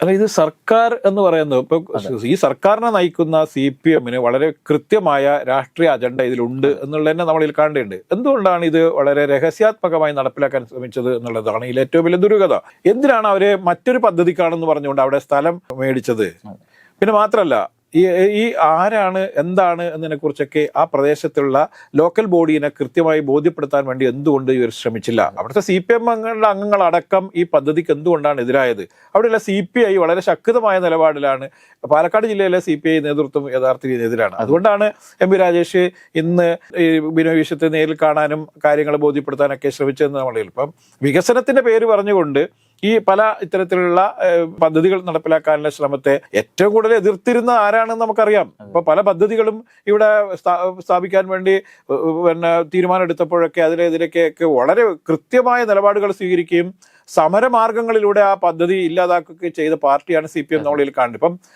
അല്ല, ഇത് സർക്കാർ എന്ന് പറയുന്നത് ഇപ്പൊ ഈ സർക്കാരിനെ നയിക്കുന്ന CPM-ന് വളരെ കൃത്യമായ രാഷ്ട്രീയ അജണ്ട ഇതിലുണ്ട് എന്നുള്ളതന്നെ നമ്മൾ ഇതിൽ കാണേണ്ടതുണ്ട്. എന്തുകൊണ്ടാണ് ഇത് വളരെ രഹസ്യാത്മകമായി നടപ്പിലാക്കാൻ ശ്രമിച്ചത് എന്നുള്ളതാണ് ഇതിൽ ഏറ്റവും വലിയ ദുരൂഹത. എന്തിനാണ് അവര് മറ്റൊരു പദ്ധതിക്കാണെന്ന് പറഞ്ഞുകൊണ്ട് അവിടെ സ്ഥലം മേടിച്ചത്? പിന്നെ മാത്രമല്ല, ഈ ആരാണ് എന്താണ് എന്നതിനെ കുറിച്ചൊക്കെ ആ പ്രദേശത്തുള്ള ലോക്കൽ ബോഡീനെ കൃത്യമായി ബോധ്യപ്പെടുത്താൻ വേണ്ടി എന്തുകൊണ്ട് ഇവർ ശ്രമിച്ചില്ല? അവിടുത്തെ CPM അംഗങ്ങളടക്കം ഈ പദ്ധതിക്ക് എന്തുകൊണ്ടാണ് എതിരായത്? അവിടെയുള്ള CPI വളരെ ശക്തമായ നിലപാടിലാണ്. പാലക്കാട് ജില്ലയിലെ CPI നേതൃത്വം യഥാർത്ഥത്തിൽ എതിരാണ്. അതുകൊണ്ടാണ് MP രാജേഷ് ഇന്ന് ഈ ബിനോയ് വിശ്വത്തെ നേരിൽ കാണാനും കാര്യങ്ങൾ ബോധ്യപ്പെടുത്താനൊക്കെ ശ്രമിച്ചതെന്ന് നമ്മൾ ഇപ്പം വികസനത്തിന്റെ പേര് പറഞ്ഞുകൊണ്ട് ഈ പല ഇത്തരത്തിലുള്ള പദ്ധതികൾ നടപ്പിലാക്കാനുള്ള ശ്രമത്തെ ഏറ്റവും കൂടുതൽ എതിർത്തിരുന്ന ആരാണെന്ന് നമുക്കറിയാം. ഇപ്പൊ പല പദ്ധതികളും ഇവിടെ സ്ഥാപിക്കാൻ വേണ്ടി പിന്നെ തീരുമാനം എടുത്തപ്പോഴൊക്കെ അതിനെതിരെയൊക്കെ വളരെ കൃത്യമായ നിലപാടുകൾ സ്വീകരിക്കുകയും സമരമാർഗങ്ങളിലൂടെ ആ പദ്ധതി ഇല്ലാതാക്കുകയും ചെയ്ത പാർട്ടിയാണ് CPM നമ്മളിൽ കാണുന്നത്. ഇപ്പം